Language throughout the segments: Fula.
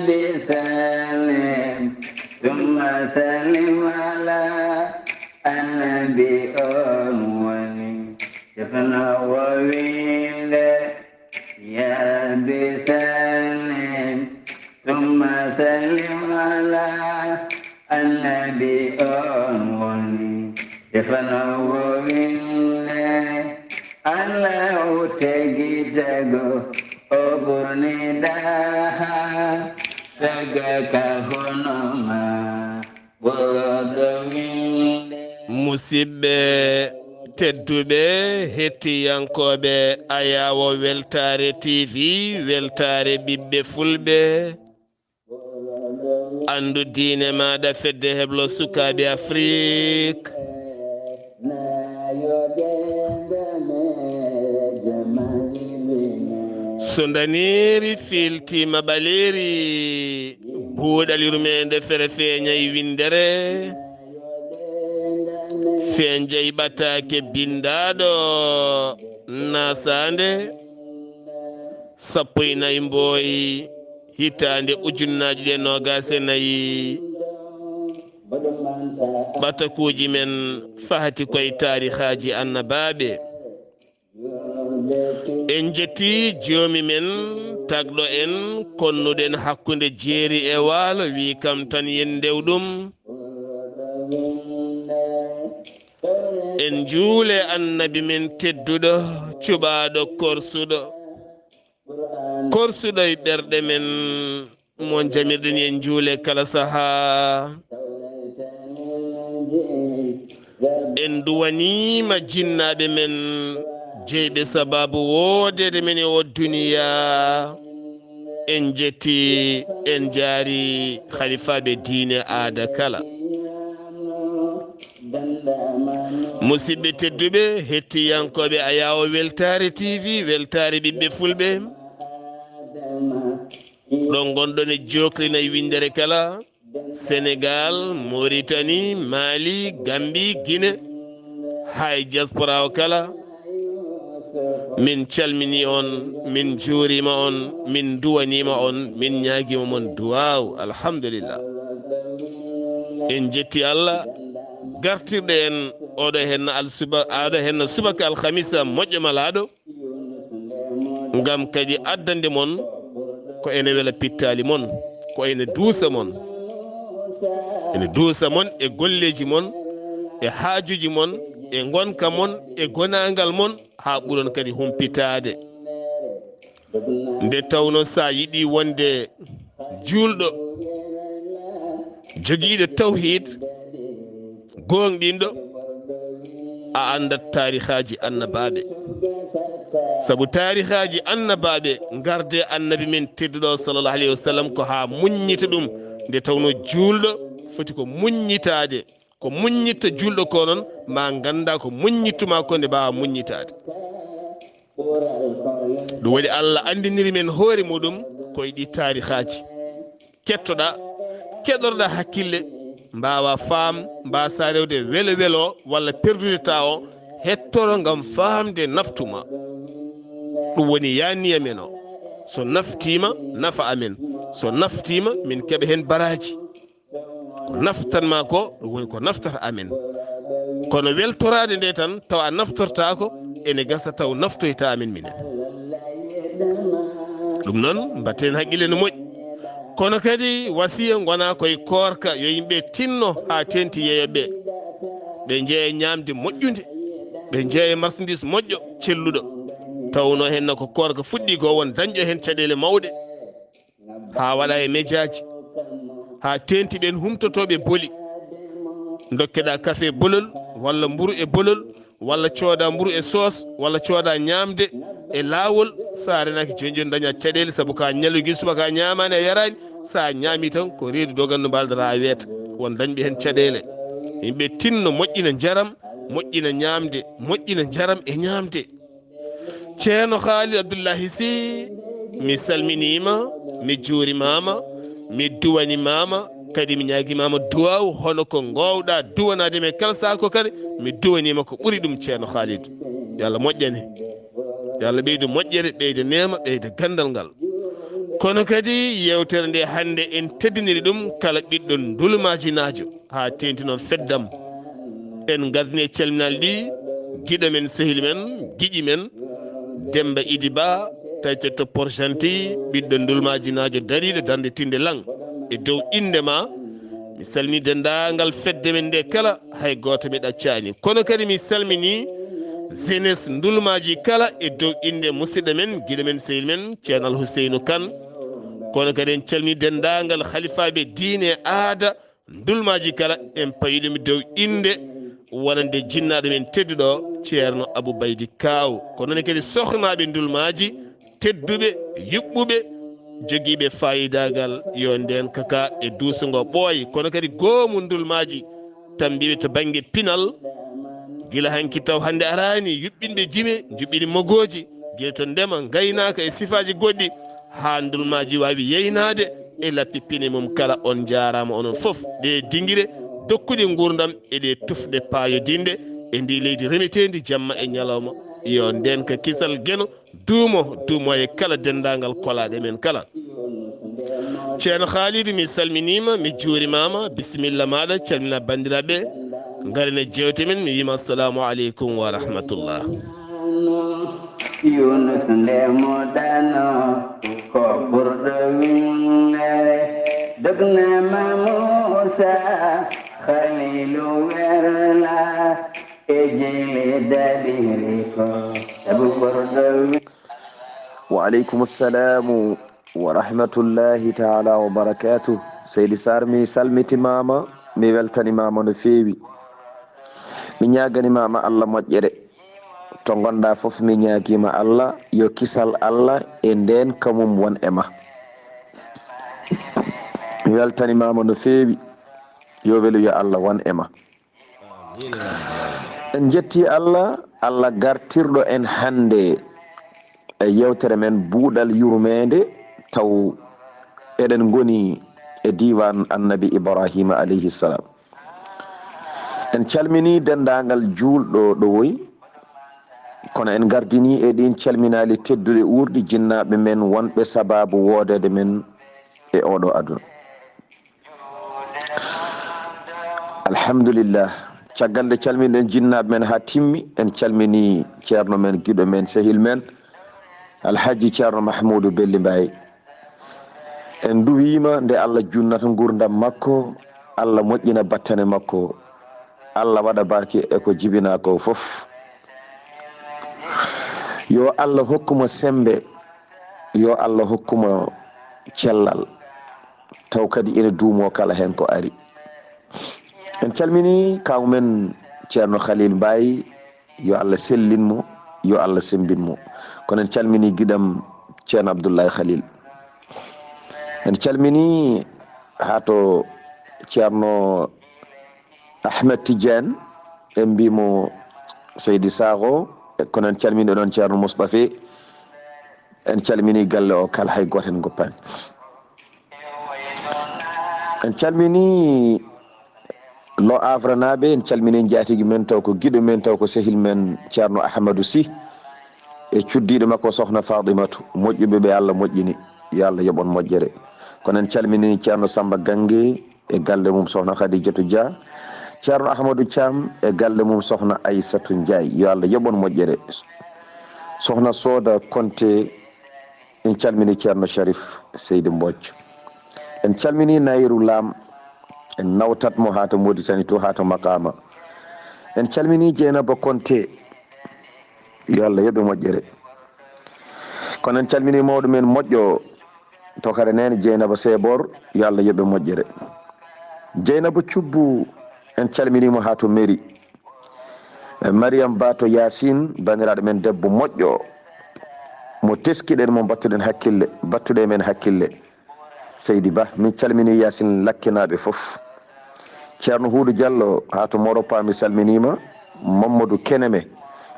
بسلم ثم سلم على النبي أولي شفنا وويل يا بسلم ثم سلم على النبي أولي شفنا وويل الله تجيتغو أبرني daha tagaka honoma wodowinde musidɓe tedduɓe hettiyankoɓe ayawo weltare tv weltare ɓiɓɓe fulɓe andu diine maɗa fedde heblo sukaɓe afrique so daniri filtima ɓaleri buuɗal yurmeende fere feeñayi windere feeñjayi ɓataake bindaɗo naasaande 14 mbooy hitande ujunnaji ɗe 29 ɓatakuji men faati koye tarihaji annabaaɓe en jetti joomi men tagɗo en konnuɗen hakkunde jeeri e waalo wi kam tan yen ndew ɗum en juule annabi men tedduɗo cuɓaɗo korsuɗo e ɓerɗe men mo jamirɗen en juule kala saha en duwanima jinnaɓe men jeyɓe sababu woodede men e o duniya en jetti en jaari khalifaɓe diine aada kala musidɓe tedduɓe hettiyankoɓe ayawo weltare tv weltare ɓiɓɓe fulɓe ɗon gonɗon e joklina e windere kala sénégal mauritanie mali gambie guine hay diaspora o kala min calmini on min juurima on min duwanima on min ñaguima mon duwaw alhamdulillah en jetti allah gartirɗe en oɗo henna subaka alhamisa moƴƴo malaɗo ngam kadi addande mon ko ene wela pittali mon ko ene duusa mon e golleji mon e haajuji mon e gonka mon e gonagal mon ha ɓuron kadi humpitade nde tawno sa yiɗi wonde julɗo jogiiɗo tawhid gonɗinɗo a andat tarihaji annabaɓe sabu tarihaji annabaɓe garde annabi men tedduɗo sallallahu alayhi wa sallam ko ha muññita ɗum nde tawno julɗo foti ko muññitade ko muññitta julɗo ko noon ma ganda ko muññittuma ko nde mbawa muññitade ɗum waɗi allah andiniri men hoore muɗum koye ɗi tarihaji kettoɗa keɗorɗa hakkille mbawa faam mbasa rewde welo welo walla perdude ta o hettoro gam famde naftuma ɗum woni yanniya men o so naftima nafa amen so naftima min keɓa hen baraji ko naftanma ko ɗum woni ko naftata amen kono weltorade nde tan taw a naftortako ene gasa taw naftoyta amen minen ɗum noon mbatten haqqille no moƴƴi kono kadi wasiya gona koye korka yo yimɓe tinno ha tenti yeyoɓe ɓe jeeya ñamde moƴƴude ɓe jeeya marchandise moƴƴo celluɗo tawno henna ko korka fuɗɗi ko won dañƴo hen caɗele mawɗe ha waɗa e médiaji ha tenti ɓen humtotoɓe boli dokkeɗa café bolol walla mburu e bolol walla cooda mburu e sos walla cooda ñamde e lawol sa renaki joni joni daña caɗele saabu ka ñalluguel subaka ñamani a yarani sa ñami tan ko reedu doganno mbaldata a weeta won dañɓe hen caɗele yimɓe tinno moƴƴina jaram moƴƴina ñamde moƴƴina jaram e ñamde ceerno Khalid Abdullahi Saar mi salminima mi juurimama mi duwanimama kadi mi ñaguimama duwaw hono ko gowɗa duwanade me kala sako kadi mi duwanima ko ɓuuri ɗum ceerno Khalid yo Allah moƴƴane yo Allah ɓeydo moƴƴere ɓeydo nema ɓeydo gandal ngal kono kadi yewtere nde hande en teddiniri ɗum kala ɓiɗɗo ndulmajinajo ha tenti noon feddam en gasni e calminal ɗi giɗo men sehil men giƴi men Demba Idi Ba tawte Porjanti ɓiɗɗo ndulmajinajo dariɗo darde tinde lang e dow indema mi salmini dendagal fedde men nde kala hay goto mi ɗaccani kono kadi mi salmini jeunesse ndulmaji kala e dow inde musidɗo men guiɗo men sehil men ceerno Alhuseynou Kane kono kadi en calmini dendagal halifaɓe diine aada ndulmaji kala en payiɗumi dow inde wonande jinnaɗo men tedduɗo ceerno Abou Baydi Kaw ko noon kadi sohnaɓe ndulmaji tedduɓe yuɓɓuɓe joguiɓe fayidagal yo nden kaka e duusugo ɓooy kono kadi goomu ndulmaji tambiɓe to banggue pinal guila hanki taw hande arani yuɓɓinɓe jime juɓɓini mogoji guila to ndema gaynaka e sifaji goɗɗi ha ndulmaji wawi yeynade e lappippine mum kala on jarama onon foof ɗe dinguire dokkude gurdam eɗe tufɗe payodinde e ndi leydi remetendi jamma e ñalawma yo nden ka kisal gueno duumo e kala dendagal kolaɗe men kala ceerno Khalidou mi salminima mi juurimama bisimilla maɗa calmina bandiraɓe garine jewte men mi wima assalamu aleykum wa rahmatullah Yunus ndemo dano ko ɓurɗo winnere dognama Musa Khalilu werla e jeyli daliri ko sabu ɓurɗo wa aleykum assalamu wa rahmatullahi taala wa barakatuh. Seydi Saar mi salmitimama mi weltanimama no feewi mi ñaganimama Allah moƴƴere to gonɗa foof mi ñaguima Allah yo kisal Allah e nden kamum won e ma mi weltanimama no feewi yo welu yo Allah won e ma en jetti Allah gartirɗo en hande e yewtere men buuɗal yurmeende taw eɗen goni e diwan annabi Ibrahima alayhi salam en calmini dendagal julɗo ɗo woyi kono en gardini e ɗin calminali tedduɗe urɗi jinnaɓe men wonɓe sababu wodede men e oɗo aduna alhamdulillah caggal nde calminiɗen jinnaɓe men ha timmi en calmini ceerno men guiɗo men sehil men alhaji ceerno Mahmoudou Belli Mbaye en duwima nde Allah junnata gurdam makko Allah moƴƴina battane makko Allah waɗa barke eko jibina ko foof yo Allah hokkuma sembe yo Allah hokkuma cellal taw kadi ene duumo kala hen ko ari en calmini kawmen ceerno Khalil Mbaye yo Allah sellinmo yo Allah sembinmo kono en calmini guiɗam ceerno Abdullahi Khalil en calmini hato ceerno Ahmed Tidiane en mbimo Seydi Sakho kono en calmini ɗon ceerno Moustapha en calmini galle o kala hay goto en goppani en calmini lo afranaɓe en calmini jatigi men taw ko guiɗo men taw ko sehil men ceerno Ahmadou Sy e cuddiɗo makko sohna Fatimatu moƴƴuɓe ɓe Allah moƴƴini yo Allah yoɓon moƴƴere kono en calmini ceerno Samba Gangue e galle mum sohna Khadijatou Dia ceerno Ahmadou Thiam e galle mum sohna Aissatou Ndiaye yo Allah yoɓon moƴƴere sohna Soda Konté en calmini ceerno Sharif Seydi Mbodj en calmini Nayirou Lam en nawtatmo ha to Mauritanie to ha to Makama en calmini Dieynaba Konté yo Allah yoɓe moƴƴere kono en calmini mawɗo men moƴƴo to kare nene Dieynaba Sebor yo Allah yoɓe moƴƴere Dieynaba Thioubou en calminimo ha to mairie Mariam Ba to Yasine bandiraɗo men debbo moƴƴo mo teskiɗen mo battuɗe men hakkille Seydi Ba min calmini Yasine lakkinaɓe foof ceerno Huudu Diallo ha to Moropa mi salminima Mamadou Keneme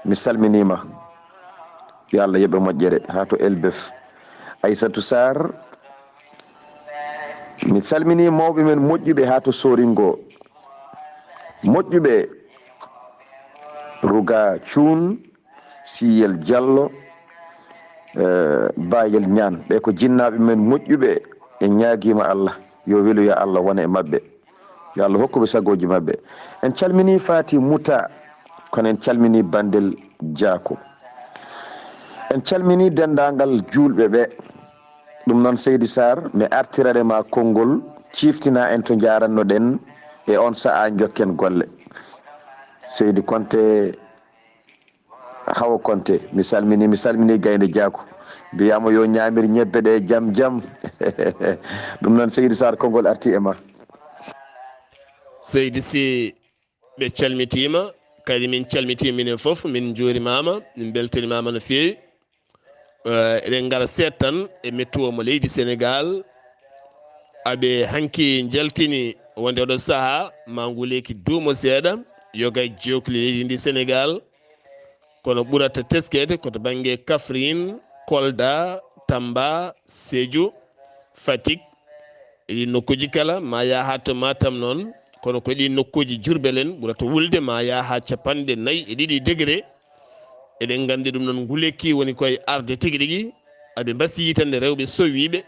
mi salminima yo Allah yoɓe moƴƴere ha to Elbef Aissatou Sarr mi salmini mawɓe men moƴƴuɓe ha to Soringo moƴƴuɓe Ruga Thioune Siyel Diallo bayel ñaan ɓe ko jinnaɓe men moƴƴuɓe e ñaaguima Allah yo weluya Allah wona e mabɓe yo Allah hokkuɓe sagoji mabɓe. En calmini Faati Muta kono en calmini bandel Diako, en calmini dendagal julɓe ɓe. ɗum noon Seydi Saar mi artirarema konngol ciftina en to jarannoɗen e on saha jokken golle. Seydi Konte Hawa Konte mi salmini gaynde Diako mbiyama yo ñamir ñebbe ɗe jaam jaam ɗum noon Seydi Saar konngol arti e ma. Seydi Sy ɓe calmitima kadi min calmitima minen foof min juurimama min beltanimama no fewi. eɗen gara seet tan e mettuwo mo leydi Sénégal aɓe hanki jaltini wonde oɗo saaha ma nguleki duumo seeɗa yogay jokli leydi ndi Sénégal kono ɓurata teskede koto banggue Kaffrine, Kolda, Tamba, Sédhiou, Fatick, ɗi nokkuji kala ma yaha to Matam noon, kono ko ɗi nokkuji Diourbel en ɓurata wulde ma yaha 4.2 degré. eɗen gandi ɗum noon ngulekki woni koye arde tigui rigui aɓe mbasiyi tan nde rewɓe sowiɓe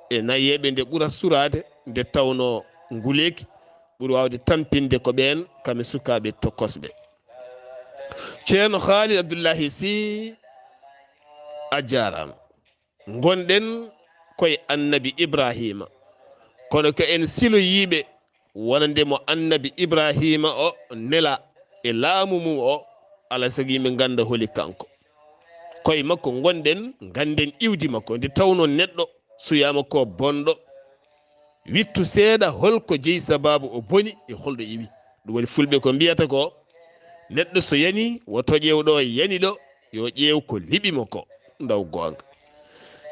e nayeɓe nde ɓurata surade nde tawno nguleki ɓuuri wawde tampinde ko ɓen kamɓe sukaɓe tokkosɓe. ceerno Khalid Abdullahi Sy a jarama. gonɗen koye annabi Ibrahima kono ko en siloyiɓe wonandemo annabi Ibrahima o nela e laamu mum o alay saago yimɓe ganda holi kanko. koye makko gonɗen ganden iwdi makko nde tawno neɗɗo suyama ko bonɗo wittu seeɗa holko jeeyi sababu o boni e holɗo iwi. ɗum woni fulɓe ko mbiyata ko neɗɗo so yani woto ƴewɗo yani ɗo yo ƴeew ko liɓimo ko ndaw gonga.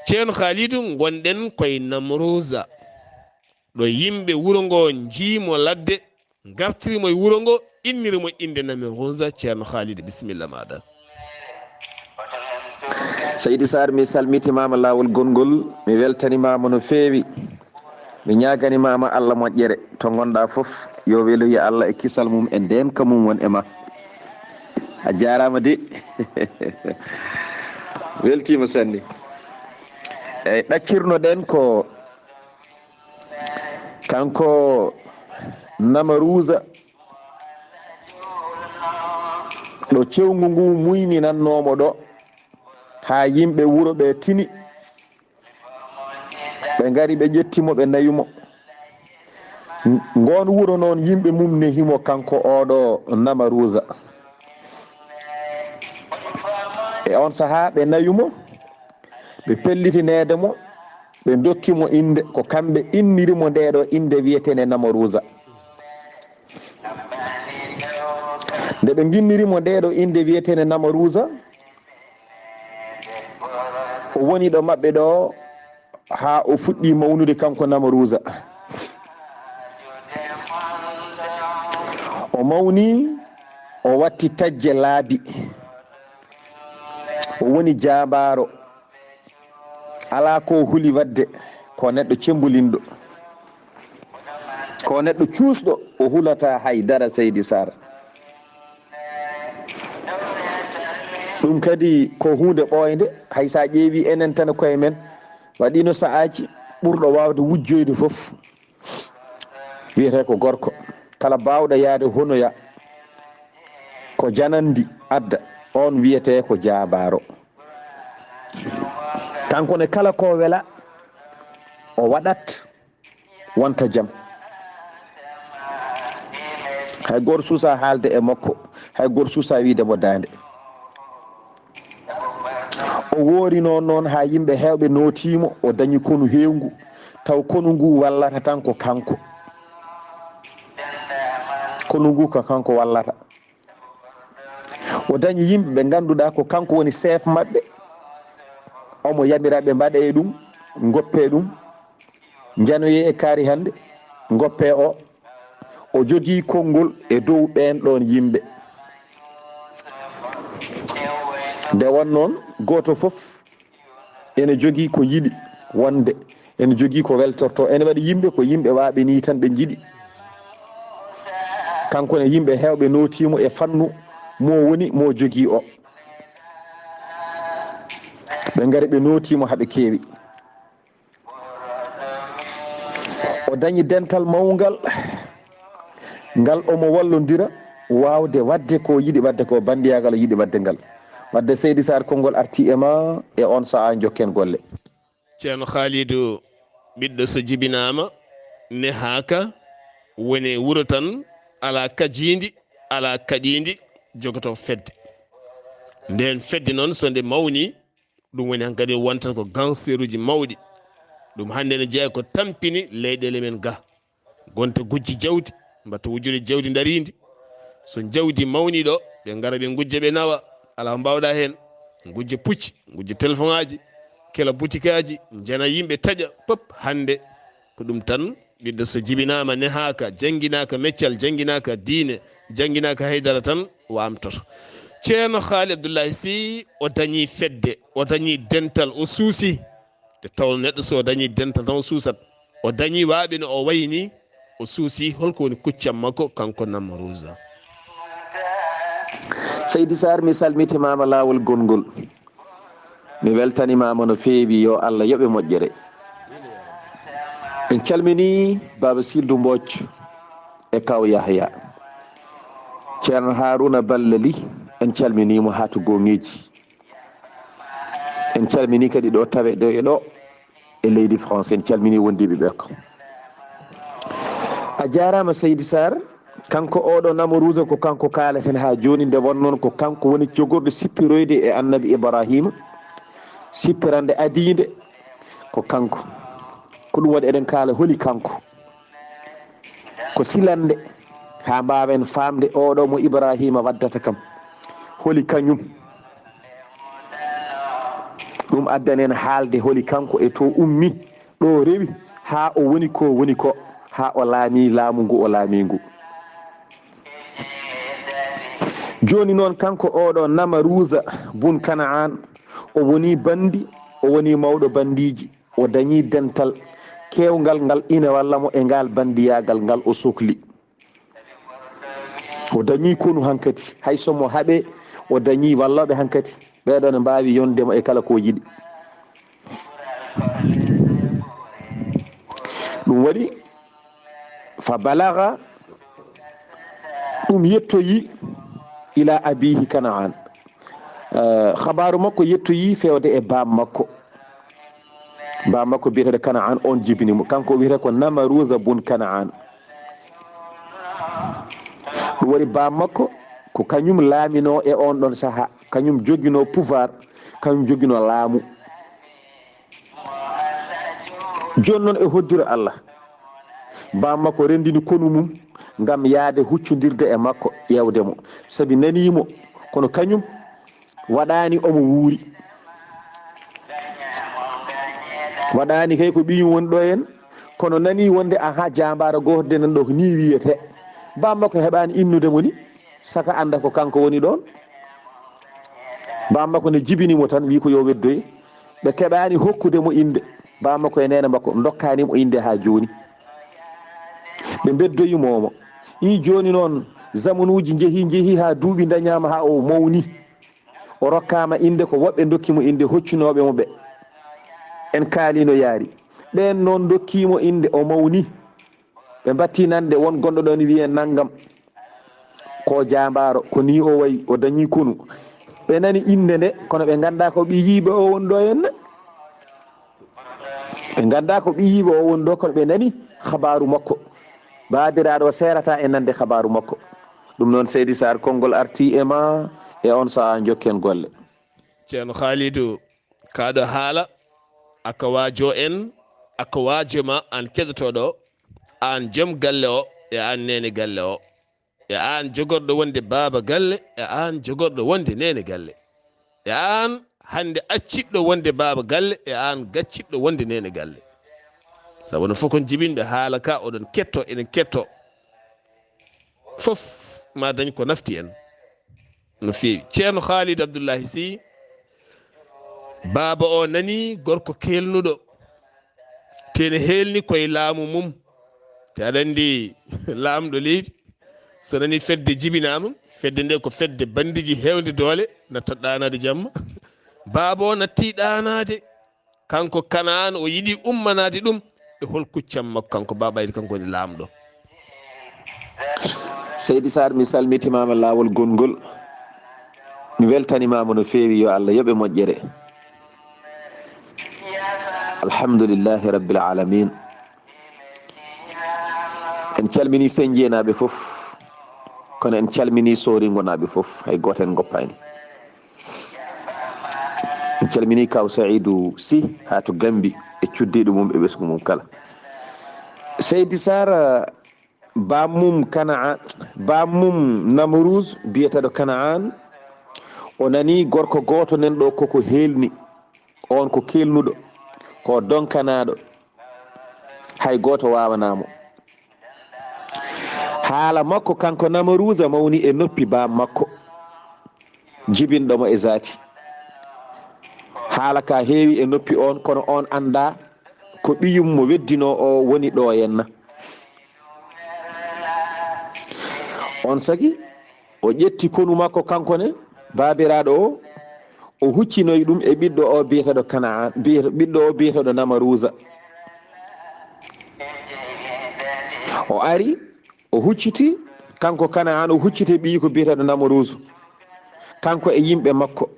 ceerno Khalidou gonɗen koye Namrouza ɗo yimɓe wuro ngo jiimo ladde gartirimo e wuro ngo innirimo inde Namrouza. ceerno Khalidou bisimilla maɗa. Seydi Saar mi salmitimama lawol gongol, mi weltanimama no feewi, mi ñaganimama Allah moƴƴere to gonɗa foof yo weluya Allah e kisal mum e ndenka mum won e ma. a jarama de weltima sanni. eyyi ɗaccirnoɗen ko kanko Namrouza ɗo cewgu ngu muyninannomo ɗo ha yimɓe wuro ɓe tini ɓe gari ɓe ƴettimo ɓe nayumo. ngon wuro noon yimɓe mum nehimo kanko oɗo Namrouza. e on saaha ɓe nayumo ɓe pellitinedemo ɓe dokkimo inde ko kamɓe innirimo ndeɗo inde wiyetene Namrouza. nde ɓe guinnirimo ndeɗo inde wiyetene Namrouza o woni ɗo mabɓe ɗo ha o fuɗɗi mawnude kanko Namrouza. o mawni o watti tajje laabi o woni jabaro ala ko huuli wadde ko neɗɗo cembulinɗo ko neɗɗo cuusɗo o hulata haydara. Seydi Saar ɗum kadi ko hunde ɓoyde hay sa ƴeewi enen tan koye men waɗino sa'aji ɓurɗo wawde wujjoyde foof wiyete ko gorko. kala bawɗo yaade honoya ko janandi adda on wiyete ko jabaro. kanko ne kala ko wela o waɗat wonta jaam. hay goto suusa haalde e makko, hay goto suusa wiidemo dande. o woori noon ha yimɓe hewɓe notimo o dañi konu hewngu taw konu ngu wallata tan ko kanko. konu ngu ko kanko wallata. o dañi yimɓe ɓe ganduɗa ko kanko woni chef mabɓe. omo yamiraɓe mbaɗe ɗum goppe ɗum janoye e kaari hande goppe o jogui konngol e dow ɓen ɗon yimɓe. nde won noon goto foof ene jogui ko yiɗi wonde, ene jogui ko weltorto. ene waɗi yimɓe ko yimɓe waɓe ni tan ɓe jiiɗi. kanko ne yimɓe hewɓe notimo e fannu mo woni mo jogui o. ɓe ngari ɓe notimo haɓe keewi. O dañi dental mawgal ngal omo wallodira wawde wadde ko yiɗi wadde ko bandiyagal o yiɗi wadde ngal. wadde Seydi Saar konngol arti e ma e on saha jokken golle. ceerno Khalidou ɓiɗɗo so jibinama nehaka woni wuro tan ala kajindi ala kaɗindi jogoto fedde. nden fedde noon so nde mawni ɗum woni hankadi wontan ko ganseruji mawɗi. ɗum hannde ne jeeya ko tampini leyɗele men ga gonta gujji jawdi mbatta wujude jawdi darindi. so jawdi mawni ɗo ɓe ngara ɓe gujja ɓe nawa ala mbawɗa hen gujja pucci gujja téléphone aji kela boutique aji jana yimɓe taƴa pop. hande ko ɗum tan ɓiɗɗo so jibinama nehaka jangguinaka meccal jangguinaka diine jangguinaka haydara tan wamtoto. ceerno Haali Abdullahi Sy o dañi fedde o dañi dental o suusi te taw neɗɗo so dañi dental tan o suusat. o dañi waaɓe no o wayni o suusi holko woni kuccam makko kanko Namrouza. Seydi Saar mi salmitimama laawol gongol mi weltanimama no feewi yo Allah yoɓe moƴƴere. en calmini baba Sildu Mbocc e kaw Yahya ceerno Haruna Ballali en calminimo ha to gongeji. en calmini kadi ɗo tawe ɗo e ɗo e leydi France en calmini wondiɓe ɓe ko. a jarama Seydi Saar kanko oɗo Namrouza ko kanko kaleten ha joni nde won noon ko kanko woni jogorɗo sippiroyde e annabi Ibrahima sippirande adide ko kanko. ko ɗum waɗi eɗen kaala holi kanko ko silande ha mbawen famde oɗo mo Ibrahima waddata kam holi kañum. ɗum addanen haalde holi kanko e to ummi ɗo rewi ha o woni ko ha o laami laamu ngu o laami ngu. joni noon kanko oɗo Namrouza bun Kanaan o woni bandi o woni mawɗo bandiji o dañi dental kewgal ngal ina walla mo e ngal bandiyagal ngal o sohli. o dañi konu hankkadi hay somo haaɓe o dañi wallaɓe hankkadi ɓeɗo ne mbawi yondemo e kala ko yiɗi. ɗum waɗi fa balaga ɗum yettoyi ila abihi Kanaan. habaru makko yettoyi fewde e bam makko. bam makko biyetede Kanaan on jibinimo kanko wiyete ko Namrouza bun Kanaan. ɗum waɗi bam makko ko kañum laamino e on ɗon saaha kañum joguino pouvoir kañum joguino laamu. joni noon e hoddire Allah bam makko rendini konu mum ngam yaade huccodirde e makko ƴewdemo saabi nanimo kono kañum waɗani omo wuuri. waɗani kay ko ɓiñum woni ɗo en kono nani wonde aha jambara goto denan ɗo ko ni wiyete. bam makko heɓani innudemo ni saka anda ko kanko woni ɗon. bam makko ne jibinimo tan wi ko yo weddoye ɓe keɓani hokkudemo inde. bam makko e nene makko dokkanimo inde ha joni ɓe beddoyimomo. i joni noon zamanuji jeehi ha duuɓi dañama ha o mawni o rokkama inde ko woɓɓe dokkimo inde hoccunoɓe mo ɓe en kaalino yaari ɓen noon dokkimo inde o mawni ɓe batti nande won gonɗo ɗon wiye naggam ko jambaro ko ni o wayi o dañi konu ɓe nani inde nde kono ɓe ganda ko ɓi yiiɓe o woni ɗo henna. ɓe ganda ko ɓi yiiɓe o woni ɗo kono ɓe nani habaru makko. babiraɗo o serata e nande habaru makko. ɗum noon Seydi Saar konngol arti e ma e on saha jokken golle. ceerno Khalidou kaɗo haala aka waajo en aka waajoma an keɗotoɗo an joom galle o e an nene galle o e an jogorɗo wonde baaba galle e an jogorɗo wonde nene galle e an hande acciɗɗo wonde baaba galle e an gacciɗɗo wonde nene galle. sabu no fof kon jibinɓe haala ka oɗon ketto enen ketto fof ma dañ ko nafti en no feewi. ceerno Khalid Abdullahi Sy baaba o nani gorko kelnuɗo tene helni koye laamu mum te aɗa andi laamɗo leydi so nani fedde jibinama fedde nde ko fedde bandiji hewde doole no toɗɗanade jamma baaba o natti ɗanade kanko Kanaan o yiɗi ummanade ɗum e hol kuccam makko kanko babayde kanko woni laamɗo. Seydi Saar mi salmitimama laawol gongol, mi weltanimama no feewi. Yo Allah yoɓe moƴƴere. Alhamdulillahi rabbil alamin. En calmini senjenaɓe fof, kono en calmini soringonaɓe fof, hay goto en goppa en. En calmini kaw Saïdou Sy ha to Gambi e cuddiɗo mum e ɓesgu mum kala. Seydi Saar bamum Namrouz biyeteɗo Kanaan o nani gorko goto nen ɗo koko helni on, ko kelnuɗo, ko donkanaɗo, hay goto wawanamo. haala makko kanko Namrouz mawni e noppi bam makko jibinɗomo e zati. haala ka heewi e noppi on, kono on anda ko ɓiyum mo weddino o woni ɗo henna. on sagi o ƴetti konu makko kankone babiraɗo o huccinoyi ɗum e ɓiɗɗo o biyeteɗo Kanaan, ɓiɗɗo o biyeteɗo Namrouz. o ari o hucciti kanko Kanaan, o hucciti ɓiyi ko biyeteɗo Namrouz, kanko e yimɓe makko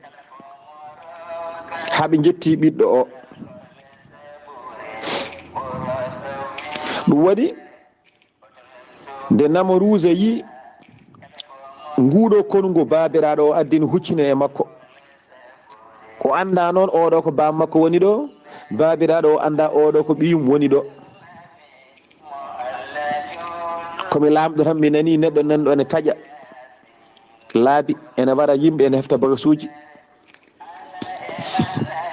haɓe jetti ɓiɗɗo o. ɗum waɗi nde Namrouz yi nguɗo konungo babiraɗo o addini huccino e makko, o anda noon oɗo ko bam makko woni ɗo, babiraɗo o anda oɗo ko ɓiyum woni ɗo. komi lamɗo tan mi nani neɗɗo nanɗo ene taƴa laabi, ene waɗa yimɓe ene hefta bagasuji,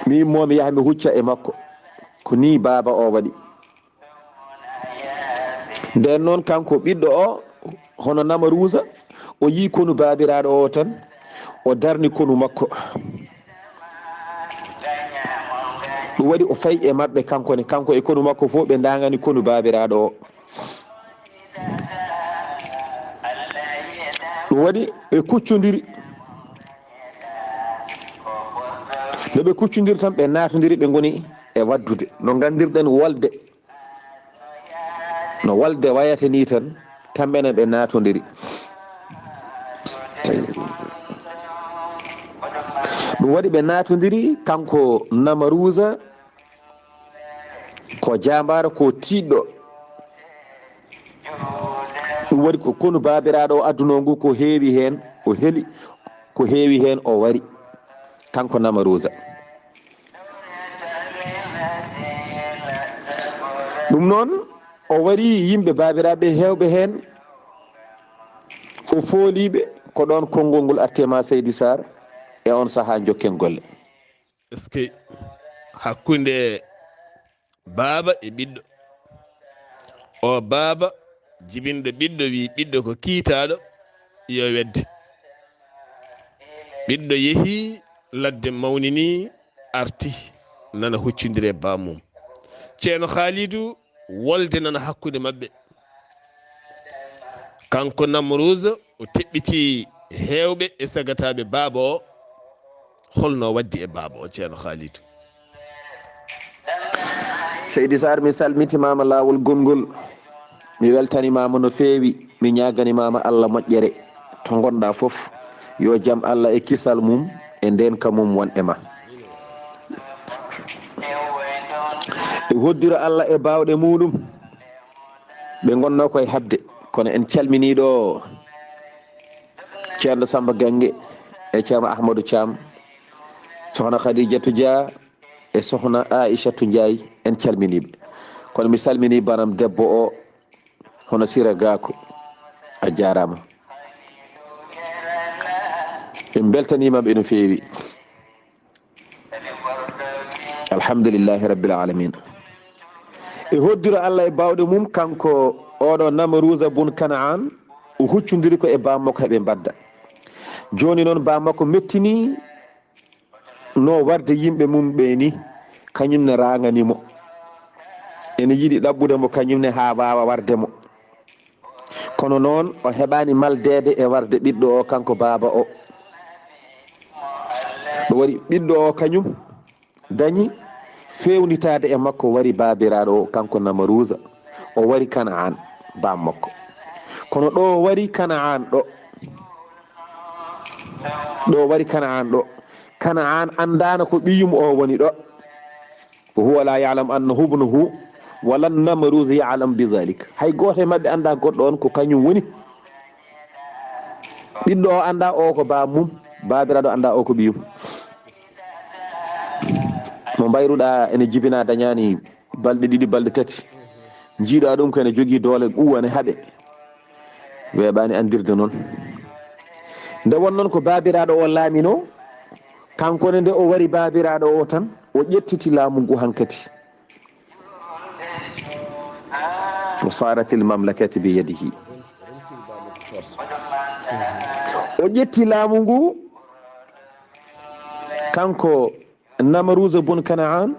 mi momi yaha mi hucca e makko, ko ni baba o waɗi. nden noon kanko ɓiɗɗo o hono Namrouz o yi konu babiraɗo o tan, o darni konu makko. ɗum waɗi o fayi e mabɓe kankone, kanko e konu makko fof ɓe dagani konu babiraɗo o. ɗum waɗi ɓe kuccodiri, nde ɓe kuccodiri tan ɓe natodiri, ɓe goni e waddude no gandirɗen wolde, no wolde wayata ni tan kamɓene ɓe natodiri. ɗum waɗi ɓe natodiri, kanko Namrouz ko jambaro, ko tiɗɗo. ɗum waɗi ko konu babiraɗo o adduno ngu ko heewi hen o heeli, ko heewi hen o wari kanko Namrouz. ɗum noon o wari yimɓe babiraɓe hewɓe hen, o fooliɓe ko ɗon konngol ngol attema Seydi Saar e on saaha jokken golle. est ce que hakkunde baaba e ɓiɗɗo, o baaba jibinɗo ɓiɗɗo wi ɓiɗɗo ko kiitaɗo yo wedde. ɓiɗɗo yeehi ladde mawnini arti nana huccodire bamum. ceerno Khalidou wolde nana hakkude mabɓe. kanko Namrouz o teɓɓiti hewɓe e sagataɓe baaba o, holno waddi e baaba o ceerno Khalidou. Seydi Saar mi salmitimama lawol gongol, mi weltanimama no feewi, mi ñaganimama Allah moƴƴere to gonɗa foof. yo jaam Allah e kisal mum e ndenka mum won e ma. e hoddira Allah e bawɗe muɗum ɓe gonno koye habde. kono en calminiɗo ceerno Samba Gangue e ceerno Ahmadou Thiam, sohna Khadijatou Dia e sohna Aissatou Ndiaye, en calminiɓe. kono mi salmini banam debbo o hono Sira Gako, a jarama. en beltanimaɓe no feewi. alhamdulillahi rabbil alamin. e hoddira Allah e bawɗe mum kanko oɗo Namrouz bun Kanaan, o huccodiri ko e bammakko heɓe mbadda. joni noon bammakko mettini no warde yimɓe mum ɓe ni, kañumne raganimo, ene yiiɗi ɗaɓɓudemo kañumne ha wawa wardemo. kono noon o heɓani maldede e warde ɓiɗɗo o kanko baba o. ɗo wari ɓiɗɗo o kañum dañi fewnitade e makko wari babiraɗo o kanko namarusa o wari kana'an bam makko kono ɗo wari kana'an ɗo wari kana'an ɗo kana'an andana ko ɓiyum o woni ɗo ko huwa la yalam annahu ibnuhu wala namarus yalam bidalik hay goto e mabɓe anda goɗɗo on ko kañum woni ɓiɗɗo o anda o ko bamum babiraɗo anda o ko ɓiyum mo mbayruɗa ene jibina dañani balɗe ɗiɗi balɗe tati jiiɗa ɗum ko ene jogui doole ɓuwane haaɓe weeɓani andirde noon nde won noon ko babiraɗo o laamino kankone nde o wari babiraɗo o tan o ƴettiti laamu ngu hankkadi o saratil mamlakati bi yadihi o ƴetti laamu ngu kanko namarusa bun kana'an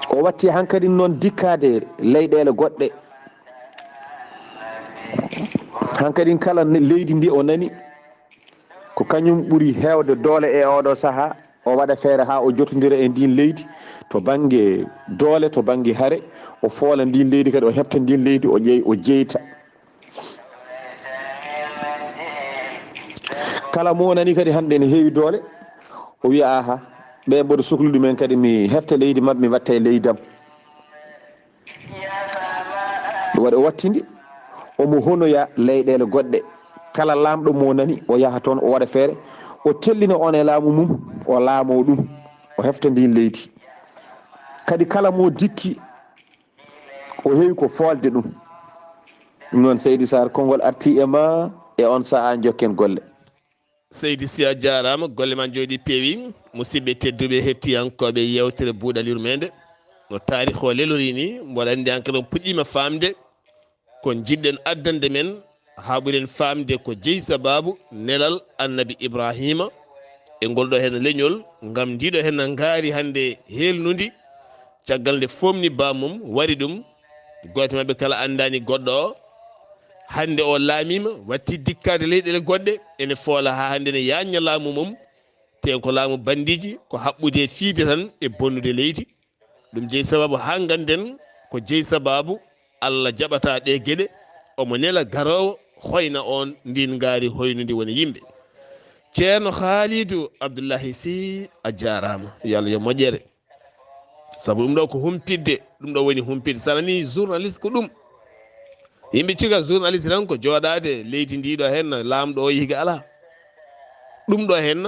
o watti hankkadi noon dikkade leyɗele goɗɗe hankkadi kala leydi ndi o nani ko kañum ɓuuri hewde doole e oɗo saaha o waɗa feere ha o jotodira e ndin leydi to banggue doole to banggue haare o foola ndin leydi kadi o heɓta ndin leydi o jeyta kala mo nani kadi hande ene heewi doole o wiya aha ɓe mboɗo sohlude men kadi mi hefta leydi mabɓe mi watta e leydam ɗum waɗi o wattindi omo honoya leyɗele goɗɗe kala lamɗo mo nani o yaha toon o waɗa feere o tellina on e laamu mum o laamo ɗum o hefta ndin leydi kadi kala mo dikki o heewi ko folde ɗum ɗum noon Seydi Saar konngol arti e ma e on saaha jokken golle Seydi Sy a jarama golle ma jooɗi peewi musidɓe tedduɓe hettiyankoɓe yewtere buuɗal yurmede no taarih o lelori ni mboɗa andi an kadi puɗɗima famde ko jiɗɗen addande men ha ɓuuren famde ko jeeyi sababu nelal annabi Ibrahima e ngol ɗo hen leñol gam ndiɗo hen gaari hande helnudi caggal nde fomni bamum wari ɗum goto mabɓe kala andani goɗɗo o hande o laamima watti dikkade leyɗele goɗɗe ene foola ha hande ne yanña laamu mum te ko laamu bandiji ko haɓɓude fiide tan e bonnude leydi ɗum jeeyi sababu ha ganden ko jeeyi sababu Allah jaɓata ɗe gueɗe omo nela garowo hoyna on ndin gaari hoynude woni yimɓe ceerno Khalidou Abdullahi Sy a jarama yo Allah yo moƴƴere saabu ɗum ɗo ko humpidde ɗum ɗo woni humpidde sanani journaliste ko ɗum yimɓe ciga journaliste tan ko jooɗade leydi ndiɗo hen lamɗo o yiiga ala ɗum ɗo hen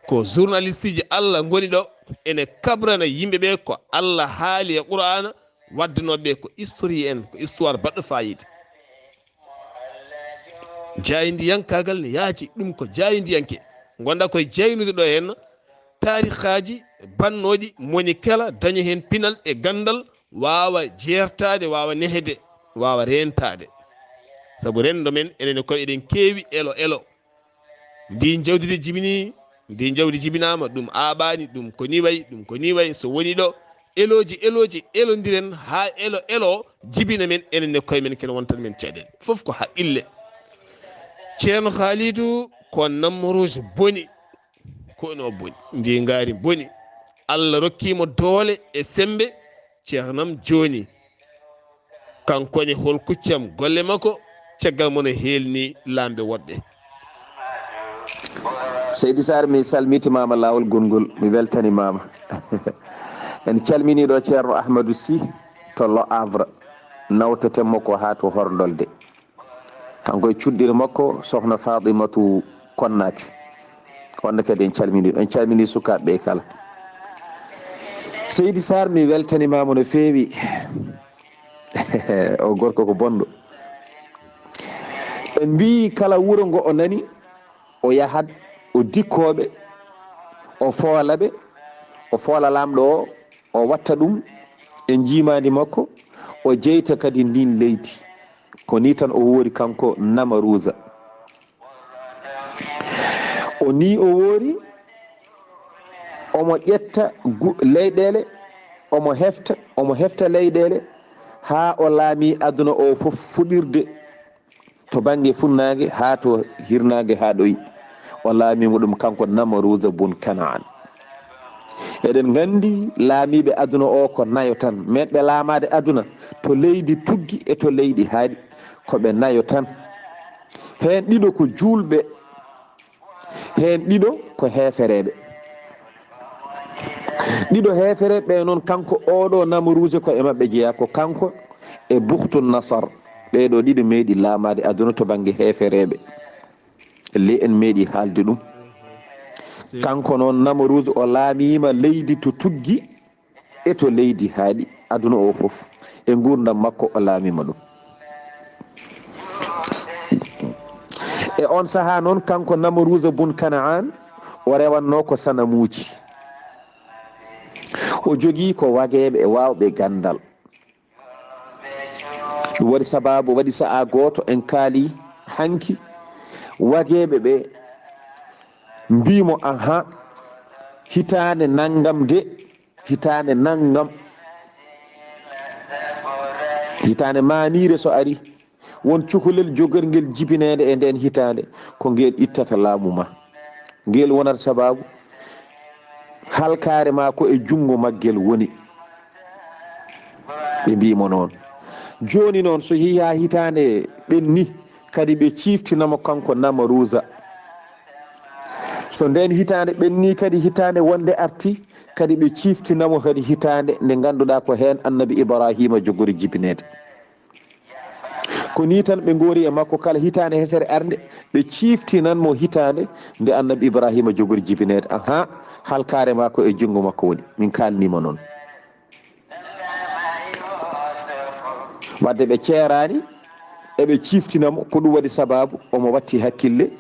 ko journaliste ji Allah goni ɗo ene kabrana yimɓeɓe ko Allah haali e Qur'ana waddanoɓe ko histoire en ko histoire baɗɗo fayida jaydiyankagal ne yaaji ɗum ko jaydiyanke gonda koye jaynude ɗo hen tarikhaji bannoɗi moni kala daña hen pinal e gandal wawa jertade wawa nehede wawa rentade saabu rendo men enene koye eɗen keewi elo elo ndi jawdi jibini ndi jawdi jibinama ɗum aɓani ɗum ko ni wayi ɗum ko ni wayi so woni ɗo eloji elodiren ha elo jibina men enenne koye men kene wontan men caɗele foof ko haqqille ceerno Khalidou ko Namrouge boni ko no boni ndi gaari boni Allah rokkimo doole e sembe ceernam joni kankone hol kuccam golle makko caggal mono helni lamɓe woɗɓe Seydi Saar mi salmitimama lawol gongol mi weltanimama en calminiɗo ceerno Ahmadou Sy to Lo Havre nawtetemo ko ha to Hordolde kanko e cuɗɗire makko sohna Fatimatu Konnati wonde kadi en calmini sukaɓeɓe kala Seydi Saar mi weltanimama no feewi o gorko ko bonɗo en mbi kala wuuro ngo o nani o yahat o dikkoɓe o foolaɓe o foola lamɗo o watta ɗum e jimadi makko o jeyta kadi ndin leydi ko ni tan o woori kanko Namarusa o ni o woori omo ƴetta leyɗele omo hefta leyɗele ha o laami aduna o fof fuɗirde to banggue funnage ha to hirnage ha ɗoyi o laamimo ɗum kanko namarusa bun kanaan. eɗen gandi laamiɓe aduna o ko nayo tan, meɗɓe laamade aduna to leydi tuggi e to leydi haaɗi koɓe nayo tan. hen ɗiɗo ko julɓe, hen ɗiɗo ko heefereɓe. ɗiɗo heefereɓe ɓe noon kanko oɗo namarusa ko e mabɓe jeeya, ko kanko e buhtu nasar. ɓeɗo ɗiɗo meeɗi laamade aduna to banggue heefereɓe, le en meeɗi haalde ɗum. kanko noon namarusa o laamima leydi to tuggi e to leydi haaɗi aduna o foof, e gurdam makko o laamima ɗum. e on saaha noon kanko namarusa bun kanaan o rewanno ko sanamuji, o jogui ko wagueɓe e wawɓe gandal. ɗum waɗi sababu waɗi saaha goto en kaali hanki wagueɓe ɓe mbimo aha hitande naggam de, hitande naggam, hitande manire so ari won cukalel jogorguel jibinede e nden hitande ko ngel ittata laamu ma. ngel wonata sababu halkare ma ko e jungo maggel woni. ɓe mbimo noon. joni noon so yiya hitande ɓenni kadi ɓe ciftinamo kanko namarusa. so nden hitande ɓenni kadi hitande wonde arti kadi ɓe ciftinamo kadi hitande nde ganduɗa ko hen annabi ibrahima jogori jibinede. ko ni tan ɓe gori e makko kala hitande hesere arde ɓe ciftinanmo hitande nde annabi ibrahima jogori jibinede. aha halkare makko e jungo makko woni. min kalnima noon. wadde ɓe ceerani eɓe ciftinamo ko ɗum waɗi sababu omo watti hakkille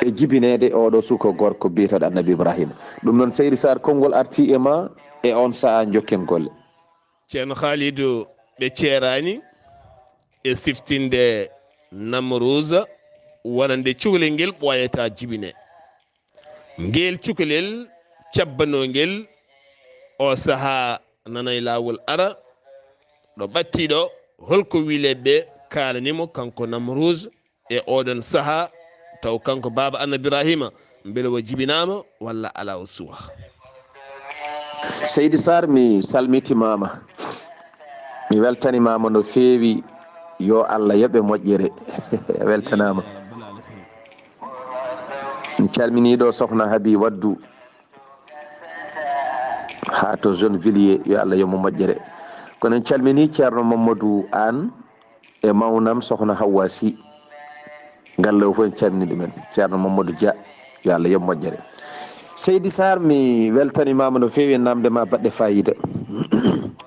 e jibinede oɗo suko gorko biyetaɗo annabi ibrahima. ɗum noon Seydi Saar konngol arti e ma e on saaha jokken golle. ceerno Khalidou, ɓe ceerani e siftinde namarusa wonande cukalel ngel ɓoyata jibine. ngel cukalel cabbanogel o saaha nanay lawol ara ɗo ɓattiɗo holko wiileɓe kalanimo kanko namarusa e oɗon saaha taw kanko baba annabi ibrahima beele o jibinama walla ala o suwa. Seydi Saar mi salmitimama, mi weltanimama no feewi. yo Allah yoɓe moƴƴere. weltanama. mi calminiɗo sohna Habi Waddu ha to jeune villiers, yo Allah yomo moƴƴere. kono en calmini ceerno Mamadou Anne e mawnam sohna Hawwa Sy, galle o fof en calmini ɗumen. ceerno Mamadou Dia, yo Allah yomo moƴƴere. Seydi Saar mi weltanimama no feewi e namde ma baɗɗe fayida.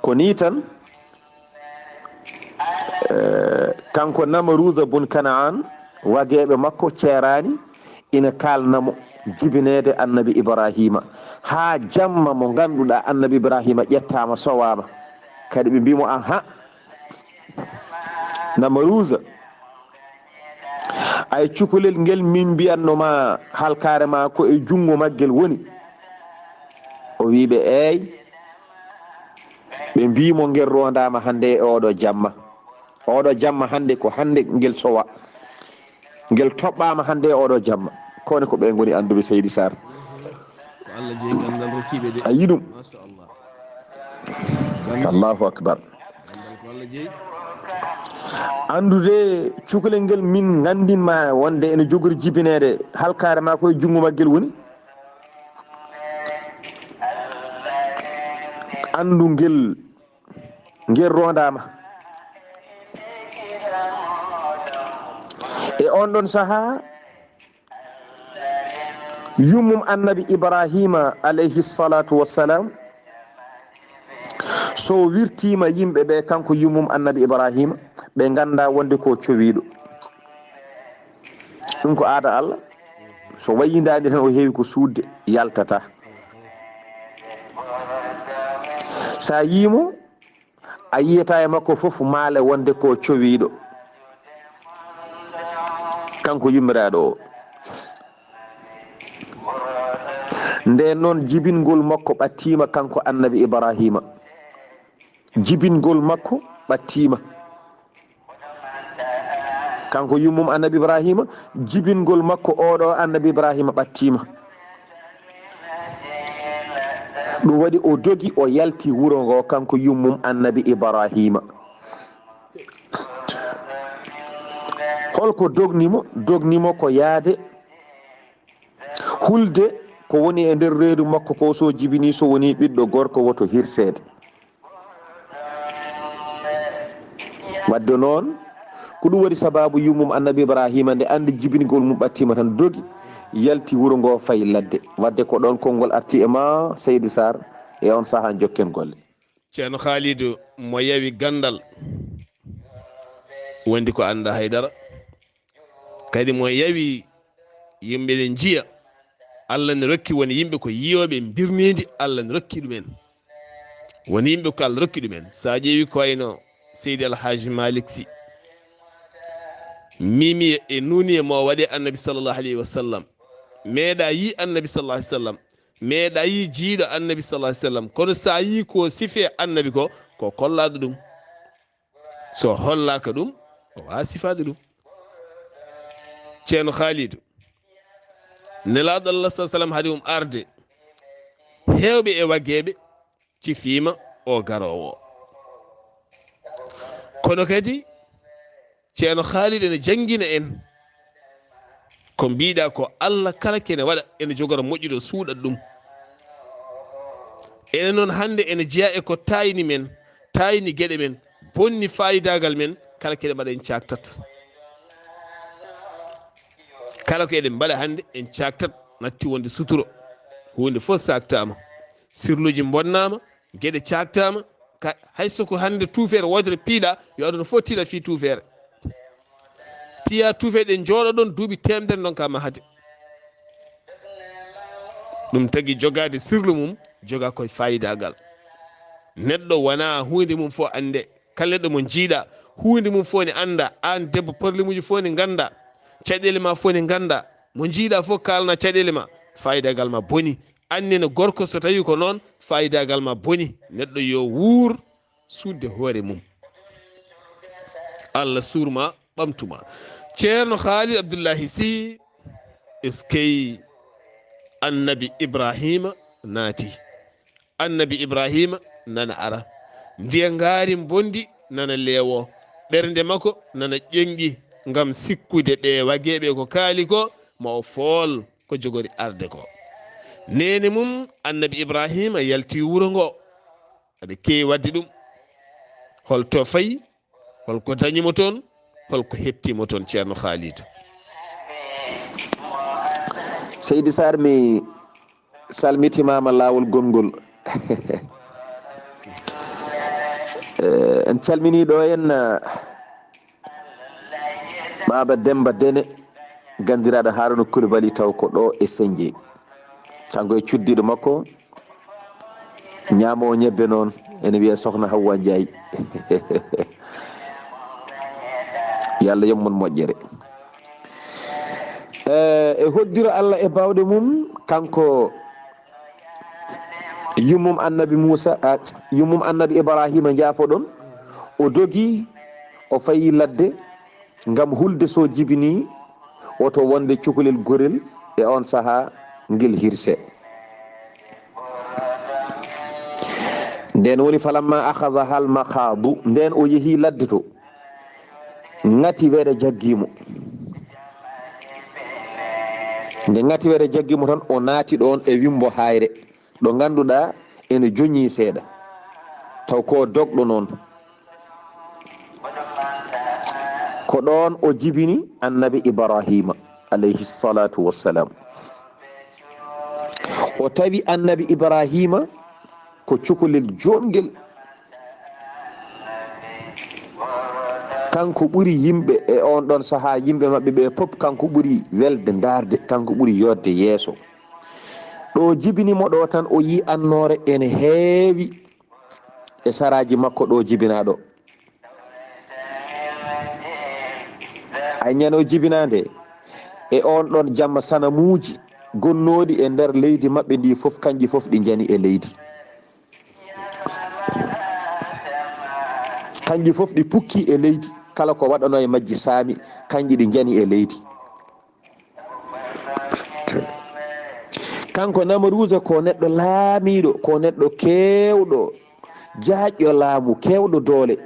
ko ni tan kanko namarusa bun kanaan wagueɓe makko ceerani ina kalnamo jibinede annabi ibrahima ha jamma mo ganduɗa annabi ibrahima ƴettama sowama kadi ɓe mbimo aha namarusa ay cukalel ngel min mbiyatnoma halkare ma ko e jungo maggel woni. o wiɓe eyyi ɓe mbimo ngel rondama hande e oɗo jamma. oɗo jamma hande ko hande ngel sowa, ngel toɓɓama hande e oɗo jamma. kone ko ɓe goni anduɓe Seydi Saar. ko Allah jeeyi gandal rokkiɓe de. a yi ɗum. machallah. allahu akbar. gandal ko Allah jeeyi. andude cukalel ngel min gandinma wonde ene jogori jibinede halkare ma koye jungo maggel woni. andu ngel rondama e on ɗon saaha yummum annabi ibrahima alayhi salatu wassalam so wirtima yimɓe ɓe kanko yummum annabi ibrahima ɓe ganda wonde ko cowiɗo. ɗum ko aada Allah. so wayidani tan o heewi ko suudde yaltata. sa yimo a yiyata e makko foof maale wonde ko cowiɗo kanko yummiraɗo o. nden noon jibingol makko ɓattima kanko annabi ibrahima. jibingol makko ɓattima. kanko yummum annabi ibrahima jibingol makko oɗo annabi ibrahima ɓattima ɗum waɗi o dogi o yalti wuro ngo kanko yummum annabi ibrahima holko dognimo ko yaade hulde ko woni e nder reedu makko ko so jibini so woni ɓiɗɗo gorko woto hirsede wadde noon ko ɗum waɗi sababu yummum annabi ibrahima nde andi jibingol mum ɓattima tan dogi yalti wuro ngo fayi ladde wadde ko ɗon konngol arti e ma Seydi Saar e on saha jokken golle. ceerno Khalidou mo yawi gandal wondi ko anda haydara kadi mo yawi yimɓe ɗe jiya Allah ne rokki woni yimɓe ko yiyoɓe birnidi Allah ne rokki ɗumen woni yimɓe ko Allah rokki ɗumen sa ƴeewi ko wayno Seydi Alhaji Malick Sy mimi e nuni e mo waɗe annabi sallllahu alayhi wa sallam meeɗa yi annabi sallallahu alayhi wa sallam meeɗa yi jiiɗo annabi sallallahu alayhi wa sallam kono sa yi ko sife annabi ko kollaɗo ɗum so hollaka ɗum o wawa sifade ɗum ceerno Khalidou nelaɗo Allah sa sallam haadi arde hewɓe e waggeɓe cifima o garowo kono kadi ceerno Khalidou ene jangguina en ko mbiɗa ko Allah kala kene waɗa ene jogora moƴƴuɗo suuɗat ɗum ene noon hande ene jeeya e ko tayni men tayni gueɗe men bonni fayidagal men kala keɗe mbaɗa en caktat kala ko eɗen mbaɗa hande en caktat natti wonde suturo hunde fof saktama sirluji bonnama gueɗe caktama hayso ko hande tuufere wodere piiɗa yo aduna fof tiiɗa fi tuufere piya tuufere ɗen jooɗo ɗon duuɓi temedere ɗon ka mahade ɗum tagui jogade sirlu mum joga koye fayidagal neɗɗo wona hunde mum fof ande kala neɗɗo mo jiiɗa hunde mum fof ne anda an debbo porlimuji fof ne ganda caɗele ma fof ne ganda mo jiiɗa fof kalna caɗele ma fayidagal ma boni annene gorko so tawi ko noon fayidagal ma boni neɗɗo yo wuur sudde hoore mum Allah surma ɓamtuma ceerno Khalid Abdullahi Sy eskey annabi Ibrahima naati annabi Ibrahima nana ara ndiye ngaari bondi nana leewo ɓernde makko nana ƴengi ngam sikkude ɓe wageɓe ko kaali ko ma o fool ko jogori arde ko nene mum annabi Ibrahima yalti wuro ngo aɓe kewi wadde ɗum holto fayi holko dañimo toon holko hettimo toon ceerno Khalidou. Seydi Saar mi salmitimama lawol gongol en calmini ɗo en Baba Demba Dene gandiraɗo Haruna Coulibaly taw ko ɗo e Senje kanko e cuddiɗo makko ñamowo ñebbe noon ene wiya sokhna Hawwa Ndiaye yo Allah yommon moƴƴere e hoddiro Allah e bawɗe mum kanko yummum annabi Moussa yummum annabi Ibrahima jaafoɗon o dogi o fayi ladde ngam hulde so jibini woto wonde cukalel gorel e on saha ngel hirse nden woni falamma akhadha hal makhadu nden o yeehi ladde to ngati weɗe jaggimo nde ngati weɗe jaggimo tan o naati ɗon e wimbo hayre ɗo ganduɗa ene joñi seeɗa taw ko dogɗo noon ko ɗon o jibini annabi Ibrahima alayhi salatu wassalam o tawi annabi Ibrahima ko cukalel jongel kanko ɓuri yimɓe e on ɗon saha yimɓe maɓɓe ɓe pop kanko ɓuri welde darde kanko ɓuri yodde yeeso ɗo jibinimo ɗo tan o yi annore ene heewi e saraji makko ɗo jibinaɗo ay ñano jibinande e on ɗon jamma sanamuji gonnoɗi e nder leydi maɓɓe ndi fof kanji fof ɗi jani e leydi kanji fof ɗi pukki e leydi kala ko waɗano e majji saami kanji ɗi jani e leydi. kanko Namaruusa ko neɗɗo laamiɗo, ko neɗɗo kewɗo jaaƴƴo laamu, kewɗo doole,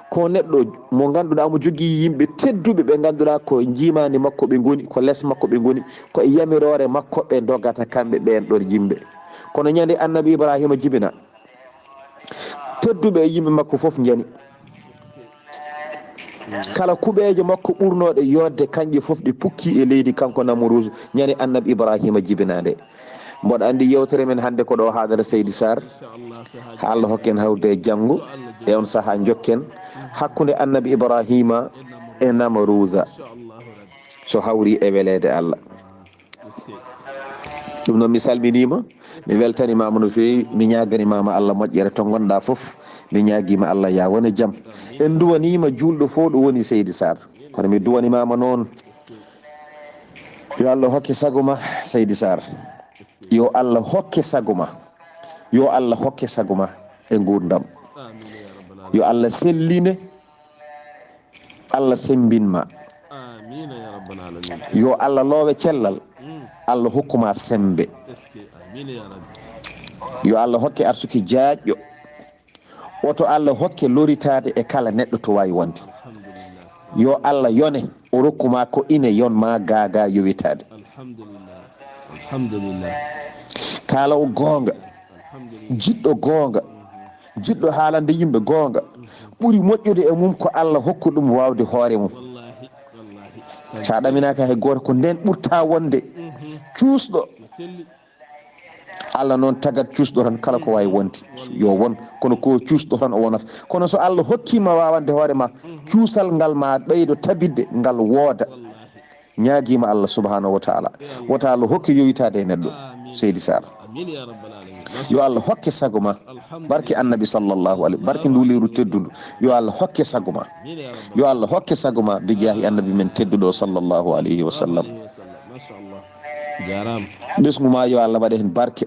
ko neɗɗo mo ganduɗa mo jogii yimɓe tedduɓe ɓe ganduɗa ko jimani makko ɓe goni, ko less makko ɓe goni, ko e yamirore makko ɓe dogata kamɓe ɓen ɗon yimɓe. kono ñande annabi Ibrahima jibina tedduɓe e yimɓe makko foof jani, kala kuɓeje makko ɓurnoɗe yodde kanƴe foof ɗi pukki e leydi kanko Namaruusa ñande annabi Ibrahima jibinade. mboɗo andi yewtere men hannde ko ɗo haadara Seydi Saar, ha Allah hokken hawde e janngo e on saaha jokken hakkude annabi Ibrahima e Namaruusa so hawri e weleede Allah. ɗum noon mi salminima, mi weltanimama no fewi, mi ñaganimama Allah moƴƴere to gonɗa foof, mi ñaguima Allah ya wona jaam. en duwanima julɗo fo ɗo woni Seydi Saar, kono mi duwanimama noon yo Allah hokke sagoma Seydi Saar, yo Allah hokke sagoma, yo Allah hokke sagoma e gurdam, yo Allah selline, Allah sembinma, yo Allah loowe cellal, Allah hokkuma sembe, yo Allah hokke arsuki jaaƴƴo, oto Allah hokke loritade e kala neɗɗo to wawi wonde, yo Allah yone o rokkuma ko ine yonma gaga yowitade. kalawo gonga, jiɗɗo gonga, jiɗɗo haalande yimɓe gonga, ɓuuri moƴƴude e mum ko Allah hokku ɗum wawde hoore mum. sa ɗaminaka hay goto ko nden ɓurta wonde cuusɗo, Allah noon tagat cuusɗo tan kala ko wawi wonde yo won, kono ko cuusɗo tan o wonata. kono so Allah hokkima wawande hoore ma, cuusal ngal ma ɓeydo tabidde ngal wooda. ñaguima Allah subhanahu wa taala, wota Allah hokki yowitade e neɗɗo Seydi Saar, yo Allah hokke sagoma barke annabi sallllahu alayhi, barke nduliru teddudu, yo Allah hokke sagoma, yo Allah hokke sagoma bi jaahi annabi men tedduɗo sallllahu alayhi wa sallam. ɓesgu ma yo Allah waɗa hen barke,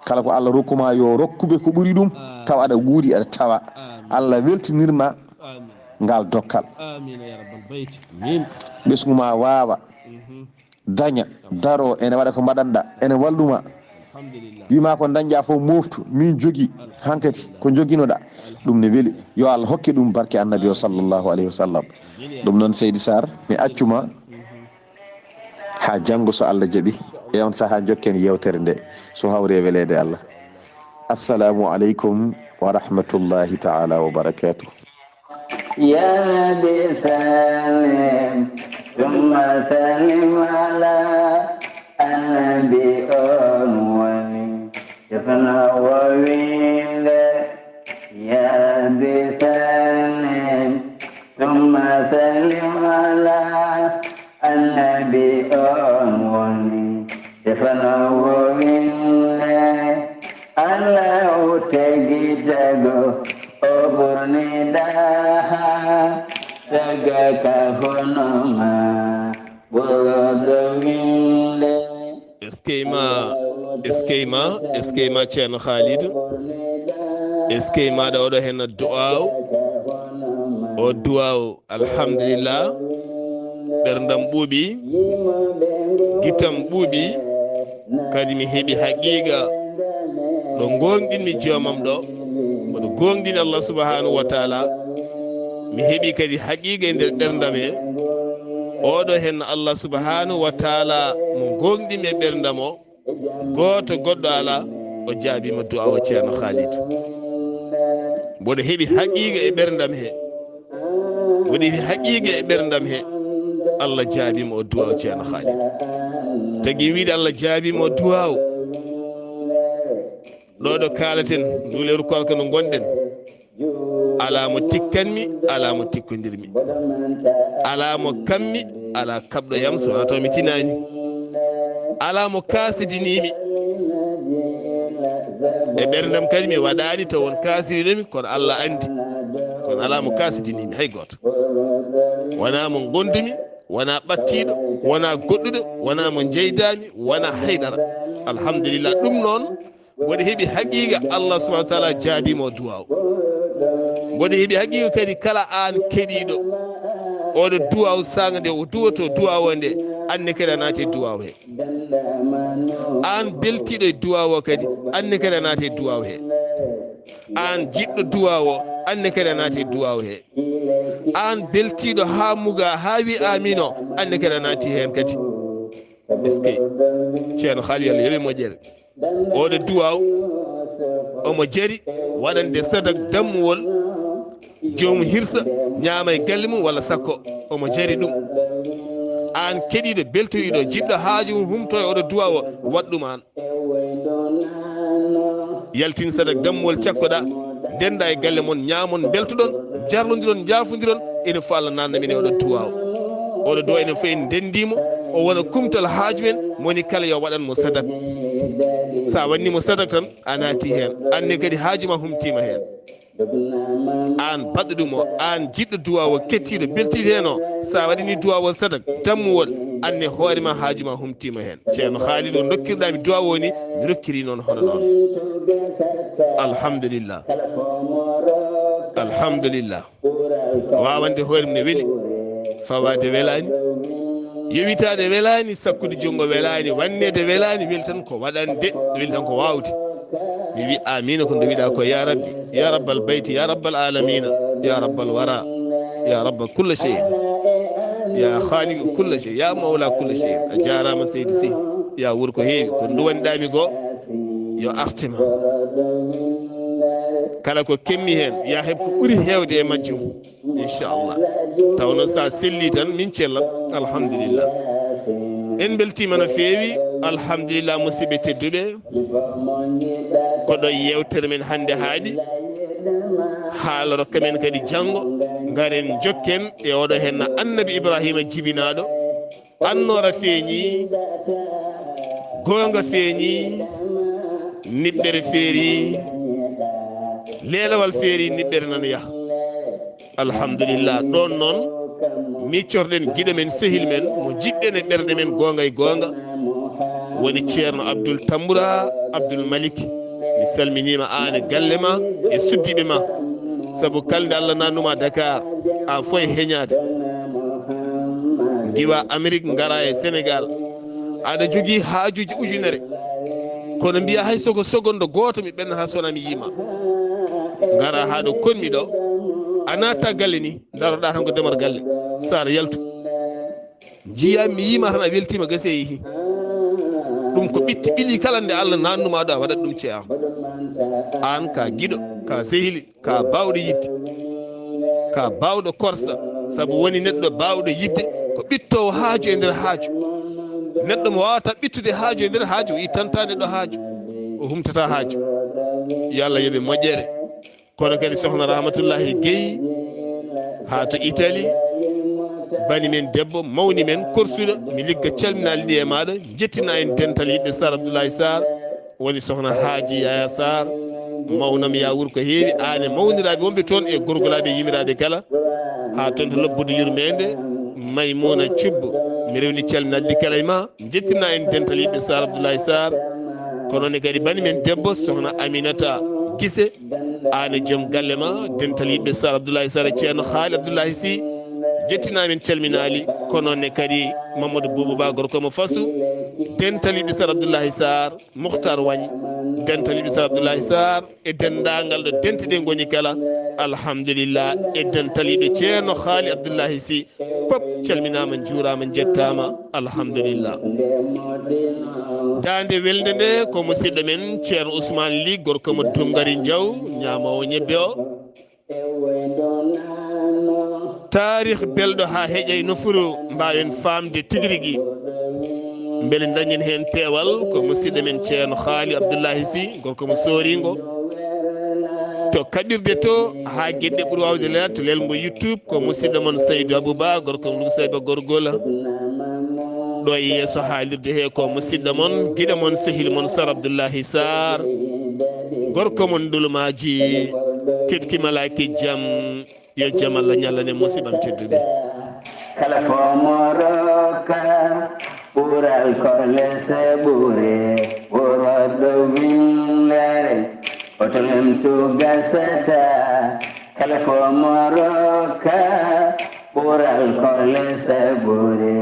kala ko Allah rokkuma yo rokkuɓe ko ɓuuri ɗum, taw aɗa guuri aɗa tawa, Allah weltinirma ngal dokkal. ɓesgu ma wawa daña daro, ene waɗa ko mbaɗanɗa, ene walluma, wima ko dañƴa fof moftu, min jogui hankkadi ko joguinoɗa, ɗum ne weeli, yo Allah hokke ɗum barke annabi o sallllahu alayhi wa sallam. ɗum noon Seydi Saar mi accuma ha janggo so Allah jaaɓi, e on saaha jokken yewtere nde so hawri e weleede Allah. assalamu aleykum wa rahmatullahi taala wa barakatuh. يا نبي سلم ثم سلم على النبي أموالي يفنى وويل. يا نبي سلم ثم سلم على النبي أموالي يفنى وويل. الله تجدو oburni daha daga kahonoma borodowinde. eskema ceerno Khalid, eskema da oɗo hen du'aw o du'aw alhamdulillah, ɓerdam ɓuuɓi, gittam ɓuuɓi, kadi mi heeɓi haqiqa ɗo gonɗinmi jomam ɗo, mboɗo gonɗini Allah subhanahu wa taala, mi heeɓi kadi haqiqa e nder ɓerdam he oɗo hen Allah subhanahu wa taala mo gonɗimi e ɓerdam o, goto goɗɗo ala o jaabima du'a o ceerno Khalid. mboɗo heeɓi haqiqa e ɓerdam he, mboɗo heeɓi haqiqa e ɓerdam he, Allah jaabima o du'a o ceerno Khalid. tagui wiide Allah jaabima o du'a o, ɗo kalaten duuleru korka no gonɗen, ala mo tikkanmi, ala mo tikkodirmi, ala mo kammi, ala kabɗo yam so wona taw mi tinani, ala mo kasidinimi e ɓerdam kadi mi waɗani taw won kasiriɗomi, kono Allah andi, kono ala mo kasidinimi hay goto, wona mo gondumi, wona ɓattiɗo, wona goɗɗuɗo, wona mo jeydami, wona haydara. alhamdulillah. ɗum noon mboɗo heeɓi haqiqa Allah subahana wa taala jaabima o duwaw, mboɗo heeɓi haqiqa kadi kala an keɗiɗo oɗo duwaw saga nde o duwato duwawo nde anne kadi a naati e duwaw he an beltiɗo e duwaw o kadi anne kadi a naati e duwaw he an jiɗɗo duwaw o anne kadi a naati e duwaw he an beltiɗo ha muga ha wi amin o anne kadi a naati hen kadi eskey ceerno haali Allah yoɓe moƴƴere oɗo duwaw omo jari waɗande sadak dammuwol jomum hirsa ñaama e galle mum walla sakko omo jari ɗum an keɗiɗo beltoriɗo jiɗɗo haaju mum humto e oɗo duwaw o waɗɗum an yaltin sadak dammuwol cakkoɗa denda e galle moon ñamon beltoɗon jarlodiron jafodiron ene fo Allah nanna men e oɗo duwaw oɗo duwaw enen fo en dendimo o wona kumtal haaju men moni kala yo waɗanmo sadak sa wannimo sadak tan a naati hen anne kadi haaju ma humtima hen an baɗɗo ɗum o an jiɗɗo duwaw o kettiɗo beltiɗo hen o sa waɗini duwaw o sadak dammuwol anne hoorema haaju ma humtima hen ceerno haalid o dokkirɗami duwaw o ni mi rokkiri noon hono noon alhamdulillah alhamdulillah wawande hoore mum ne weeli fawade welani yewitade welani sakkude junggo welani wannede welani weeli tan ko waɗande weeli tan ko wawde mi wi amina ko ndewiɗa ko ya rabbi ya rabbal bayti ya rabbal alamina ya rabbal wara ya rabba kulla cheyin ya khaliqu kulla chey ya mawla kulla cheyin a jarama seydi sy ya wuur ko heewi ko duwanɗami go yo artima kala ko kemmi hen ya heeb ko ɓuuri hewde e majjum inchallah taw noon sa selli tan min cellat alhamdulillah en beltima no feewi alhamdulillah musidɓe tedduɓe koɗo yewtere men hande haaɗi haala rokka men kadi janggo garen jokken e oɗo henna annabi ibrahima jibinaɗo annora feeñi gonga feeñi niɓɓere feeri leelawal feeri niɓɓere nan yaha alhamdulillah ɗon noon miccorɗen guiɗo men sehil men mo jiɗɗen e ɓerɗe men gonga e gonga woni ceerno abdoul tamboura abdoul malik mi salminima an e galle ma e suddiɓe ma saabu kalde Allah nannuma Dakar an foye heñade diwa Amérique gara e Sénégal aɗa jogui haajuji ujunere kono mbiya hay soko seconde goto mi ɓennata sona mi yima gara haɗo konmi ɗo a natta galle ni daroɗa tan ko demar galle sara yaltu jiya mi yima tan a weltima gasi e yeehi ɗum ko ɓitti ɓili kala nde Allah nannuma ɗo a waɗat ɗum ceeya an ka guiɗo ka sehili ka bawɗo yidde ka bawɗo korsa saabu woni neɗɗo bawɗo yidde ko ɓittowo haaju e nder haaju neɗɗo mo wawata ɓittude haaju e nder haaju o ittanta neɗɗo haaju o humtata haaju yo Allah yoɓe moƴƴere kono kadi sohna rahmatullahi gueyi ha to Italie bani men debbo mawni men korsuɗo mi ligga calminali ɗi e maɗa jettina en dental yiɓɓe Sar Abdullahi Sar woni sohna haaji Yaya Sar mawnam ya wuur ko heewi ane mawniraɓe wonɓe toon e gorgolaɓe yimiraɓe kala ha toon to lobbude yurmede Maymuna Cubbo mi rewni calminali ɗi kala e ma jettina en dental yiɓɓe Sar Abdullahi Sar kono ne kadi bani men debbo sohna Aminata Gise ane joom galle ma dental yiɓɓe Sar Abdullahi Sar ceerno haali Abdullahi Sy jettinamin calminali kono ne kadi Mamadou Boubouba gorko mo fasu dental yiɓɓe Sar Abdullahi Sar Mouhtar Wagne dental yiɓɓe Sar Abdullahi Sar e dendagal ɗo denteɗe goni kala alhamdulillah e dental yiɓɓe ceerno haali Abdullahi Sy pop calminama juurama jettama alhamdulillah dande welde nde ko musidɗo men ceerno Ousmane Ly gorko mo Dungari Diaw ñamowo ñebbe o tarih belɗo ha heeƴay nofuru mbawen famde tigui rigui beele dañen hen peewal ko musidɗo men ceerno haali Abdullahi Sy gorko mo Soringo to kaɓirde to ha gueɗɗe ɓuuri wawde lelat to lelgo YouTube ko musidɗo mon Seydou Abouba gorko mo Lusayba Gorgola ɗo e yeeso haalirde he ko musidɗo mon guiɗo mon sehil mon Sar Abdullahi Sar gorko mon dulumaji ketkimalaki jaam yo jaam Allah ñallane musibam tedduɓe kala fomoroka ɓuural korlese ɓuure ɓuuroɗo windere oto lem tu gasata kala fo moroka ɓural korle sabure